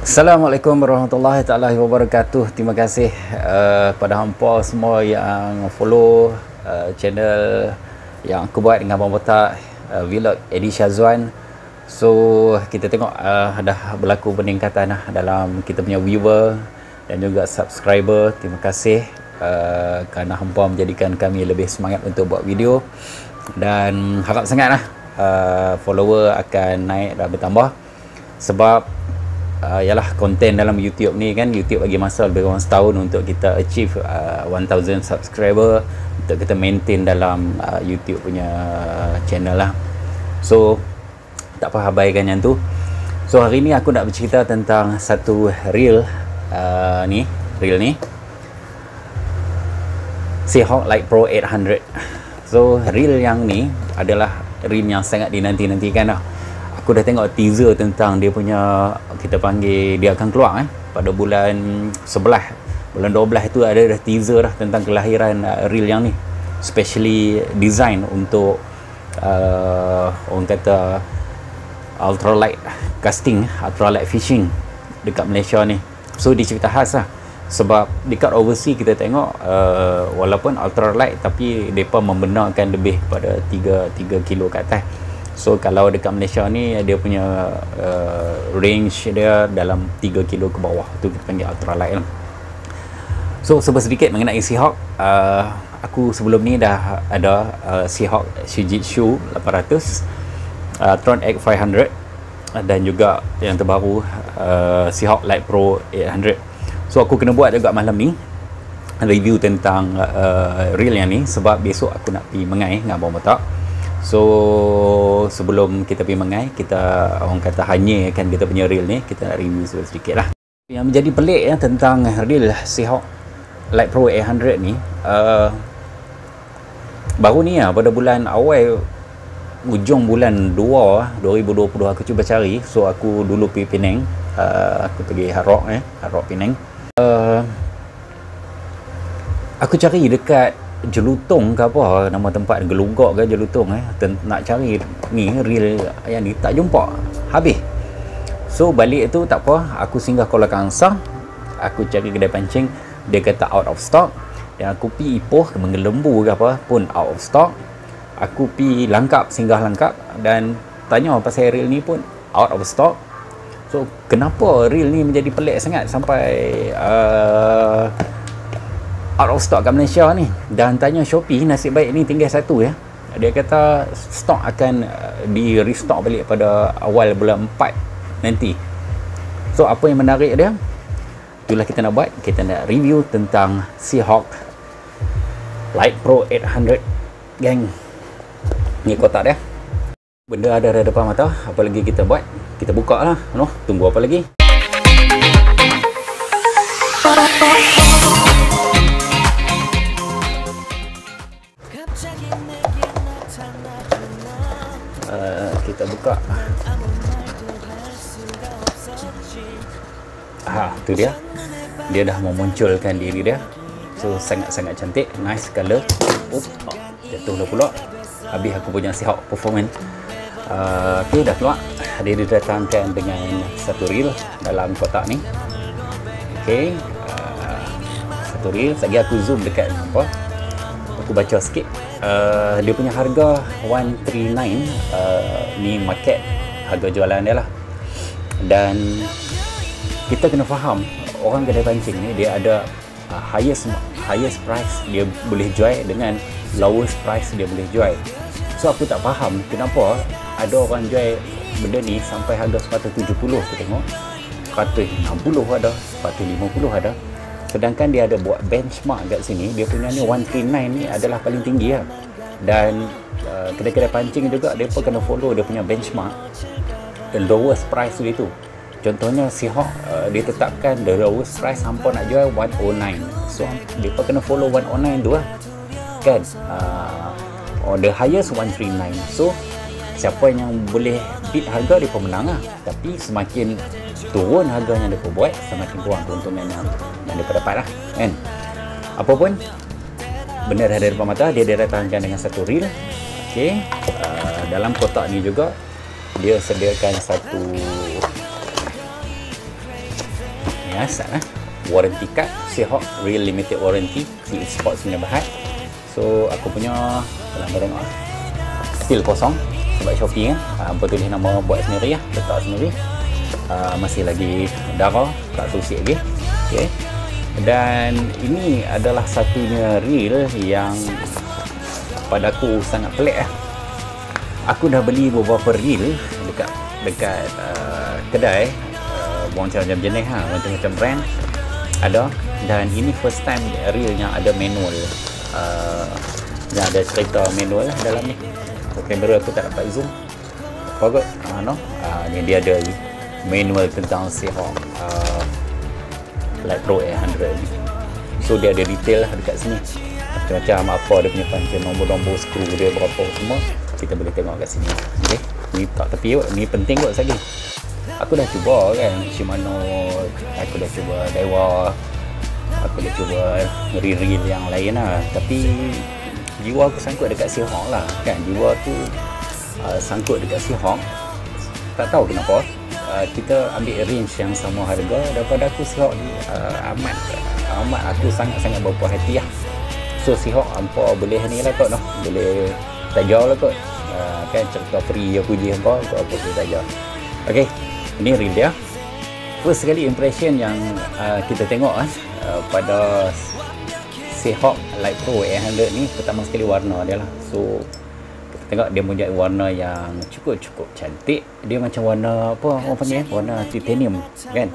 Assalamualaikum warahmatullahi taala wabarakatuh. Terima kasih pada hampa semua yang follow channel yang aku buat dengan Abang Botak, vlog Eddie Syazwan. So kita tengok dah berlaku peningkatan dalam kita punya viewer dan juga subscriber. Terima kasih kerana hampa menjadikan kami lebih semangat untuk buat video, dan harap sangatlah follower akan naik dan bertambah, sebab ialah konten dalam YouTube ni kan, YouTube bagi masa lebih kurang setahun untuk kita achieve 1000 subscriber, untuk kita maintain dalam YouTube punya channel lah. So tak apa, abaikan yang tu. So hari ni aku nak bercerita tentang satu reel ni Seahawk Lite Pro 800. So reel yang ni adalah reel yang sangat dinanti-nantikan lah. Aku dah tengok teaser tentang dia punya, kita panggil, dia akan keluar pada bulan 11, bulan 12 tu ada dah teaser dah tentang kelahiran reel yang ni, specially design untuk orang kata ultralight casting, ultralight fishing dekat Malaysia ni. So dia cerita khas lah, sebab dekat overseas kita tengok walaupun ultralight tapi mereka membenarkan lebih pada 3 kilo ke atas. So kalau dekat Malaysia ni dia punya range dia dalam 3 kilo ke bawah, tu kita panggil ultralight lah. So sedikit mengenai Seahawk. Aku sebelum ni dah ada Seahawk Shujitsu 800, Tron X 500, dan juga yang terbaru Seahawk Lite Pro 800. So aku kena buat juga malam ni review tentang reel yang ni, sebab besok aku nak pergi Mengai dengan Abang Botak. So sebelum kita pergi Mengai, kita orang kata hanyakan kita punya reel ni, kita nak review sedikit lah. Yang menjadi pelik tentang reel Seahawk Lite Pro 800 ni, baru ni pada bulan awal, ujung bulan 2 2020 aku cuba cari. So aku dulu pergi Penang, aku pergi Hard Rock Penang. Aku cari dekat Jelutong ke apa nama tempat, Gelugak ke Jelutong, nak cari ni reel yang ni, tak jumpa, habis. So balik tu tak apa, aku singgah Kuala Kangsar, aku cari kedai pancing, dia kata out of stock. Dan aku pi Ipoh ke Mengelembu ke apa pun out of stock. Aku pi Langkap, singgah Langkap, dan tanya pasal reel ni pun out of stock. So kenapa reel ni menjadi pelik sangat sampai out of stock kat Malaysia ni? Dan tanya Shopee, nasib baik ni tinggal satu ya. Dia kata stok akan di restock balik pada awal bulan 4 nanti. So apa yang menarik dia, itulah kita nak buat. Kita nak review tentang Seahawk Lite Pro 800 gang. Ni kotak dia, benda ada di depan mata. Apa lagi kita buat, kita buka lah. Tunggu apa lagi. Kita buka. Tu dia dah memunculkan diri dia. So sangat-sangat cantik, nice color. Jatuh pula. Habis aku punya Seahawk Performance. Okay, dah keluar. Dia didatangkan dengan satu reel dalam kotak ni. Okay, satu reel. Lagi aku zoom dekat apa, aku baca sikit. Dia punya harga 139, ni market harga jualan dia lah. Dan kita kena faham, orang kedai pancing ni dia ada highest price dia boleh jual dengan lowest price dia boleh jual. So aku tak faham kenapa ada orang jual benda ni sampai harga 170, aku tengok 160 ada, 150 ada. Sedangkan dia ada buat benchmark kat sini, dia punya ni 139 ni adalah paling tinggi lah. Dan kedai-kedai pancing juga dia pun kena follow dia punya benchmark, the lowest price itu. Contohnya Seahawk, dia tetapkan the lowest price hampa nak jual 109. So dia pun kena follow 109 tu lah kan. The highest 139. So siapa yang boleh beat harga, dia pun menang lah. Tapi semakin turun harganya dia pun buat, semakin kurang keuntungan yang dia dapat lah kan. Apapun, benda dah ada depan mata. Dia datangkan dengan satu reel. Okay, dalam kotak ni juga dia sediakan satu asal warranty card Seahawk real limited warranty CE Sports punya bahan. So aku punya dalam tengok still kosong sebab Shopee kan, hampa tulis nama buat sendiri lah, letak sendiri. Masih lagi darah tak susi lagi. Okay. Dan ini adalah satunya reel yang pada aku sangat pelik lah. Aku dah beli beberapa reel dekat kedai macam-macam jenis macam-macam brand ada, dan ini first time reel yang ada manual, yang ada cerita manual lah dalam ni. So, kamera aku tak dapat zoom apa kot, ni dia ada manual tentang Seahawk Light Pro 800 ni. So dia ada detail lah dekat sini, macam-macam apa dia punya panca, nombor-nombor skru dia berapa semua kita boleh tengok kat sini. Okay, ni tak tepi kot, ni penting kot sekali. Aku dah cuba kan Shimano, aku dah cuba Daiwa, aku dah cuba reel yang lain lah, tapi jiwa aku sangkut dekat Seahawk lah kan. Jiwa tu sangkut dekat Seahawk, tak tahu kenapa. Kita ambil range yang sama harga daripada aku. Seahawk ni amat aku sangat-sangat berpuas hati lah. So Seahawk hampa boleh ni lah kot, boleh tajar lah kot, kan cerita free aku je hampa apa boleh tajar. Okay, ini reel dia. First sekali impression yang kita tengok pada Seahawk Light Pro 800 ni, pertama sekali warna dia lah. So kita tengok dia punya warna yang cukup cantik. Dia macam warna apa orang panggil, warna titanium kan,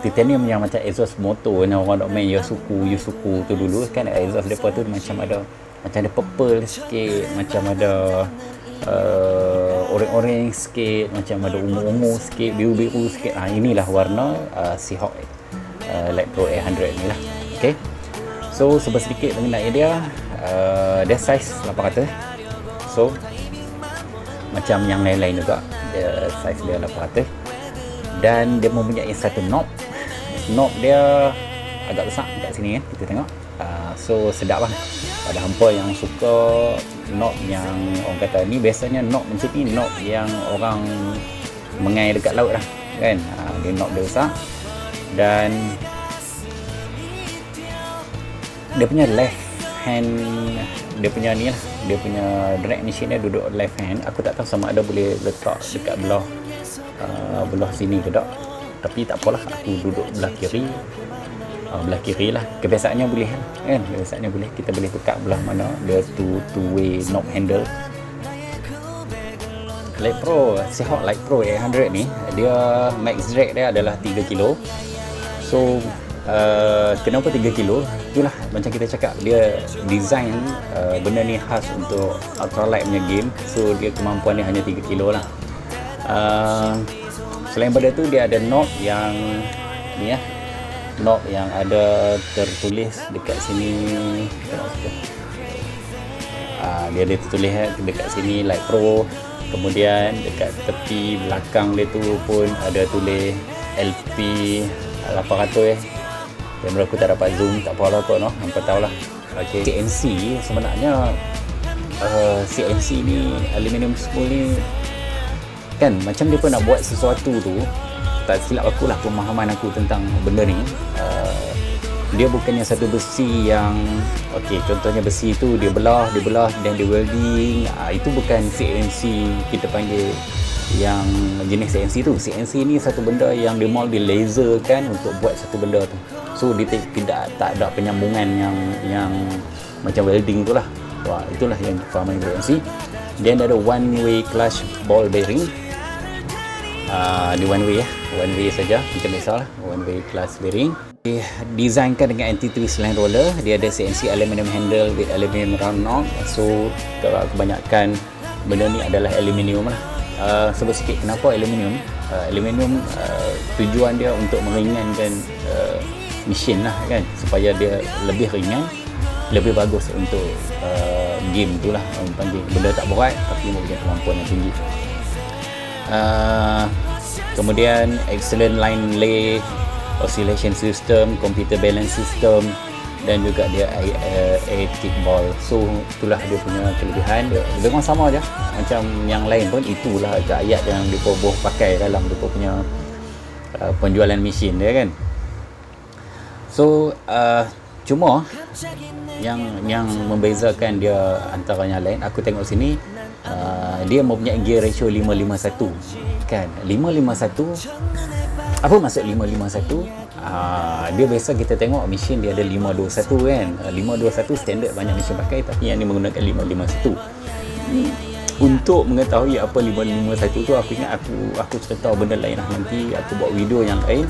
titanium yang macam exhaust motor yang orang nak main Yusuku tu dulu kan. Exhaust depa tu macam ada purple sikit, macam ada orange sikit, macam ada ungu-ungu sikit, biru-biru sikit. Inilah warna Seahawk Light Pro 800 ni lah. Okay, so sebab sedikit mengenai dia, dia size 800. So macam yang lain-lain juga, dia size dia 800, dan dia mempunyai satu knob dia agak besar kat sini kan, kita tengok. So sedap lah pada hampa yang suka knob yang orang kata ni, biasanya knob macam ni knob yang orang mengai dekat laut lah kan. Dia knob dia besar, dan dia punya left hand, dia punya ni lah, dia punya drag machine dia duduk left hand. Aku tak tahu sama ada boleh letak dekat belah sini ke tak, tapi tak apalah, aku duduk belah kiri lah. Kebiasaannya boleh kan, kebiasaannya boleh, kita boleh tukar belah mana. Dia two way knob handle. Light Pro, Seahawk Light Pro 800 ni, dia max drag dia adalah 3 kilo. So kenapa 3 kilo? Itulah macam kita cakap, dia design benda ni khas untuk ultralight punya game. So dia kemampuan dia hanya 3 kilo lah. Selain pada tu, dia ada knob yang ni knob yang ada tertulis dekat sini. Dia ada tertulis dekat sini Light Pro. Kemudian dekat tepi belakang dia tu pun ada tulis LP 800 Kamera aku tak dapat zoom, tak apalah kot, hampa tahulah. Okay. CNC sebenarnya CNC ni, aluminium spool ni kan, macam dia pun nak buat sesuatu tu, tak silap aku lah, pemahaman aku tentang benda ni, dia bukannya satu besi yang contohnya besi tu dia belah dan dia welding. Itu bukan CNC kita panggil yang jenis CNC tu. CNC ni satu benda yang dia mau laser kan untuk buat satu benda tu. So dia tak ada penyambungan yang macam welding tu lah. Itulah yang difahamkan CNC. Then ada one way clutch ball bearing. Di one way saja, macam biasalah, one way clutch bearing. Designkan dengan anti-twist line roller. Dia ada CNC aluminium handle with aluminium round knob. So kebanyakan benda ni adalah aluminium lah. Sebut sikit kenapa aluminium. Aluminium tujuan dia untuk meringankan mesin lah kan, supaya dia lebih ringan, lebih bagus untuk game tu lah, panggil benda tak berat tapi mempunyai kemampuan yang tinggi. Kemudian excellent line lay, oscillation system, computer balance system, dan juga dia air kick ball. So itulah dia punya kelebihan dia. Memang sama aja macam yang lain pun, itulah ayat yang dia pakai dalam dia punya penjualan mesin dia kan. So cuma yang membezakan dia antara yang lain, aku tengok sini dia mempunyai gear ratio 551 kan. 551 apa maksud 551? Dia biasa kita tengok mesin dia ada 521 kan. 521 standard banyak mesin pakai, tapi yang ni menggunakan 551. Untuk mengetahui apa 551 tu, aku ingat aku cerita benda lain lah. Nanti aku buat video yang lain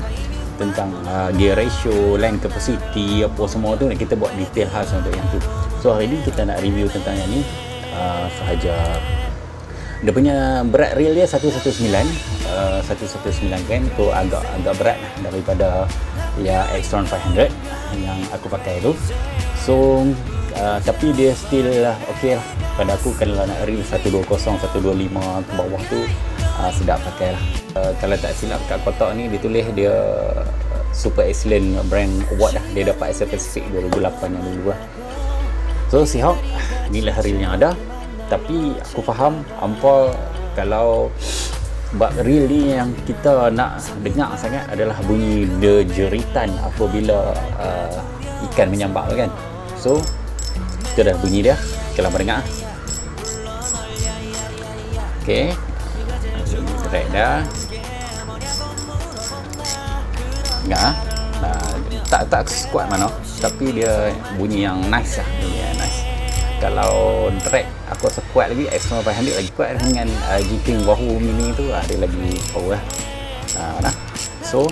tentang gear ratio, land capacity, apa semua tu, kita buat detail khas untuk yang tu. So hari ni kita nak review tentang yang ni sahaja. Dia punya berat real dia 119 kan, tu agak berat daripada ya Extron 500 yang aku pakai tu. So tapi dia still okey lah pada aku. Kalau nak reel 120, 125 ke bawah tu sedap pakai lah. Kalau tak silap kat kotak ni dia tulis dia Super Excellent Brand Award dah. Dia dapat Asia Pacific 2008 yang dulu lah. So Seahawk inilah reel yang ada. Tapi aku faham hampa kalau bab reel ni yang kita nak dengar sangat adalah bunyi jeritan apabila ikan menyambar kan. So itu dah bunyi dia, kalau mendengar. Okey, direct dah. Enggak tak squat mana, tapi dia bunyi yang nice lah, bunyi yang nice. Kalau drag aku rasa kuat lagi, Extron 500 lagi kuat dengan G-King Wahoo Mini tu, dia lagi power lah. So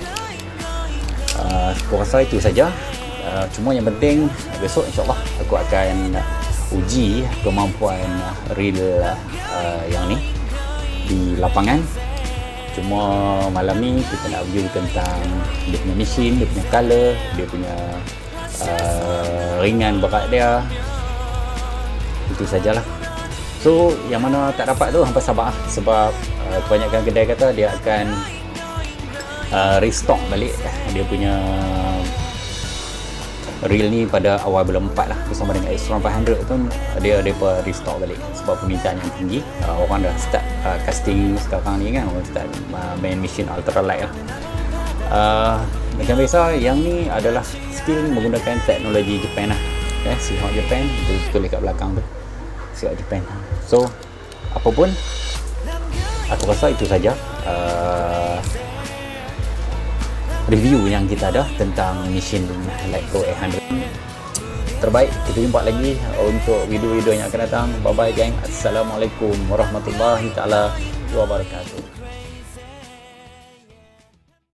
aku rasa itu saja. Cuma yang penting besok insyaAllah aku akan uji kemampuan reel yang ni di lapangan. Cuma malam ni kita nak review tentang dia punya mesin, dia punya color, dia punya ringan berat dia. Itu sajalah. So yang mana tak dapat tu hampa sabar, sebab kebanyakan kedai kata dia akan restock balik dia punya reel ni pada awal bulan 4 lah, bersama dengan Extron 500 tu dia restock balik sebab permintaan yang tinggi. Orang dah start casting sekarang ni kan, orang start main mesin ultralight lah. Macam biasa, yang ni adalah skill menggunakan teknologi Japan lah. Seahawk Japan, tu tulis kat belakang tu, Seahawk Japan. So apapun, aku rasa itu saja review yang kita ada tentang mesin Lightco 800 terbaik. Kita jumpa lagi untuk video-video yang akan datang. Bye bye gang. Assalamualaikum warahmatullahi taala wabarakatuh.